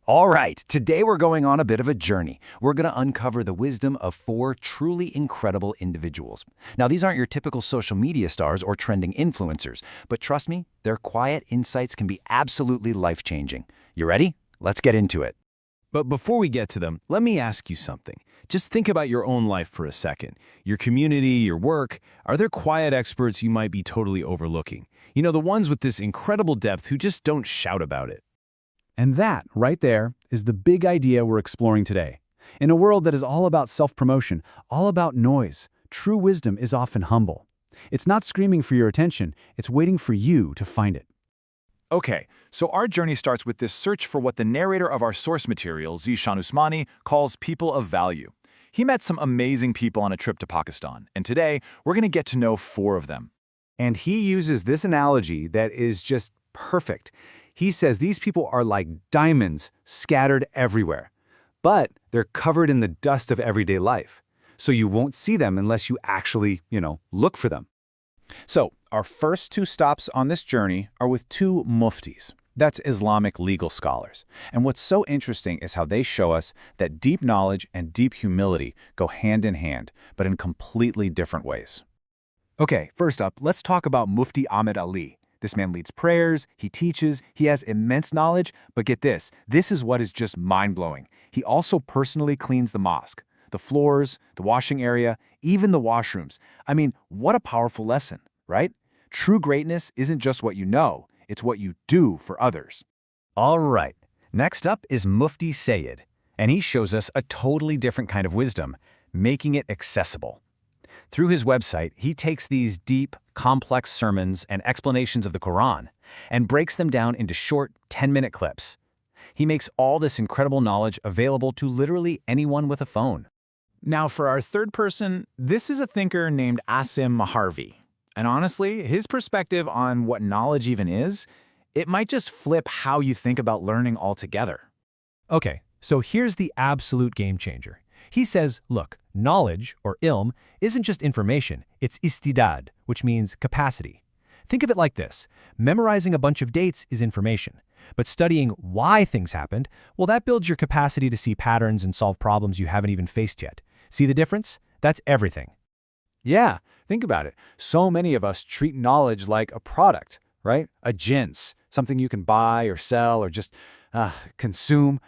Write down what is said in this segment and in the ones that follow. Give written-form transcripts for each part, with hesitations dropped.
All right, today we're going on a bit of a journey. We're going to uncover the wisdom of four truly incredible individuals. Now, these aren't your typical social media stars or trending influencers, but trust me, their quiet insights can be absolutely life-changing. You ready? Let's get into it. But before we get to them, let me ask you something. Just think about your own life for a second. Your community, your work, are there quiet experts you might be totally overlooking? You know, the ones with this incredible depth who just don't shout about it. And that, right there, is the big idea we're exploring today. In a world that is all about self-promotion, all about noise, true wisdom is often humble. It's not screaming for your attention, it's waiting for you to find it. Okay, so our journey starts with this search for what the narrator of our source material, Zishan Usmani, calls people of value. He met some amazing people on a trip to Pakistan, and today we're going to get to know four of them. And he uses this analogy that is just perfect. He says these people are like diamonds scattered everywhere, but they're covered in the dust of everyday life. So you won't see them unless you actually, look for them. So, our first two stops on this journey are with two muftis. That's Islamic legal scholars. And what's so interesting is how they show us that deep knowledge and deep humility go hand in hand, but in completely different ways. Okay, first up, let's talk about Mufti Ahmed Ali. This man leads prayers, he teaches, he has immense knowledge, but get this is what is just mind-blowing. He also personally cleans the mosque, the floors, the washing area, even the washrooms. I mean, what a powerful lesson, right? True greatness isn't just what you know, it's what you do for others. All right, next up is Mufti Sayyid, and he shows us a totally different kind of wisdom, making it accessible. Through his website, he takes these deep, complex sermons and explanations of the Quran and breaks them down into short 10-minute clips. He makes all this incredible knowledge available to literally anyone with a phone. Now for our third person, this is a thinker named Asim Maharvi. And honestly, his perspective on what knowledge even is, it might just flip how you think about learning altogether. Okay, so here's the absolute game changer. He says, look, knowledge, or ilm, isn't just information, it's istidad, which means capacity. Think of it like this. Memorizing a bunch of dates is information, but studying why things happened, well, that builds your capacity to see patterns and solve problems you haven't even faced yet. See the difference? That's everything. Yeah, think about it. So many of us treat knowledge like a product, right? A jins, something you can buy or sell or just consume.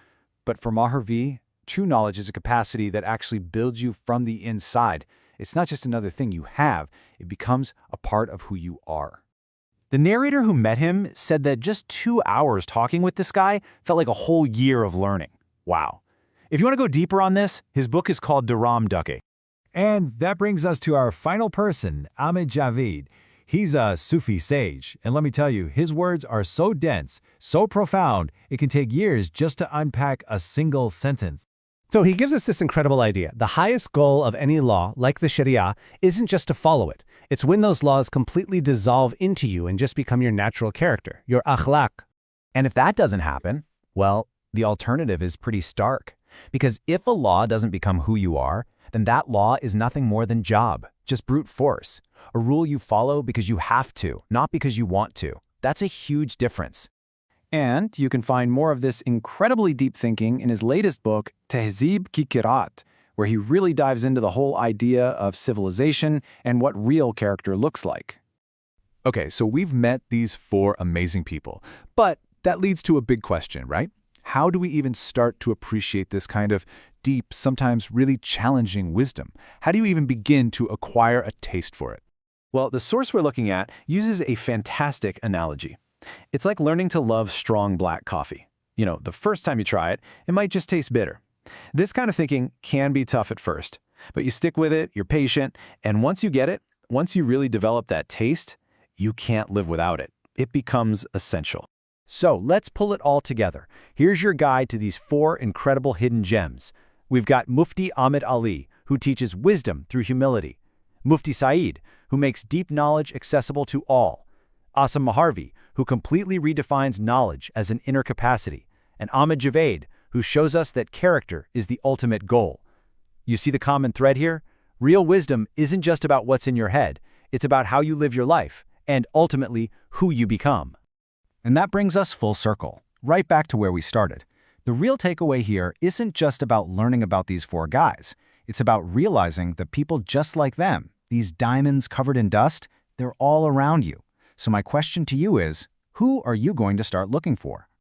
But for Maharvi, true knowledge is a capacity that actually builds you from the inside. It's not just another thing you have, it becomes a part of who you are. The narrator who met him said that just 2 hours talking with this guy felt like a whole year of learning. Wow. If you want to go deeper on this, his book is called Dharam Dukke. And that brings us to our final person, Ahmed Javeed. He's a Sufi sage, and let me tell you, his words are so dense, so profound, it can take years just to unpack a single sentence. So he gives us this incredible idea. The highest goal of any law, like the Sharia, isn't just to follow it. It's when those laws completely dissolve into you and just become your natural character, your akhlaq. And if that doesn't happen, well, the alternative is pretty stark. Because if a law doesn't become who you are, then that law is nothing more than job, just brute force. A rule you follow because you have to, not because you want to. That's a huge difference. And you can find more of this incredibly deep thinking in his latest book, Tehzeeb ki Qiraat, where he really dives into the whole idea of civilization and what real character looks like. Okay, so we've met these four amazing people, but that leads to a big question, right? How do we even start to appreciate this kind of deep, sometimes really challenging wisdom? How do you even begin to acquire a taste for it? Well, the source we're looking at uses a fantastic analogy. It's like learning to love strong black coffee. The first time you try it, it might just taste bitter. This kind of thinking can be tough at first, but you stick with it, you're patient, and once you get it, once you really develop that taste, you can't live without it. It becomes essential. So let's pull it all together. Here's your guide to these four incredible hidden gems. We've got Mufti Ahmed Ali, who teaches wisdom through humility. Mufti Said, who makes deep knowledge accessible to all. Asim Maharvi, who completely redefines knowledge as an inner capacity. And Ahmed Javeed, who shows us that character is the ultimate goal. You see the common thread here? Real wisdom isn't just about what's in your head. It's about how you live your life, and ultimately, who you become. And that brings us full circle, right back to where we started. The real takeaway here isn't just about learning about these 4 guys. It's about realizing that people just like them, these diamonds covered in dust, they're all around you. So my question to you is, who are you going to start looking for?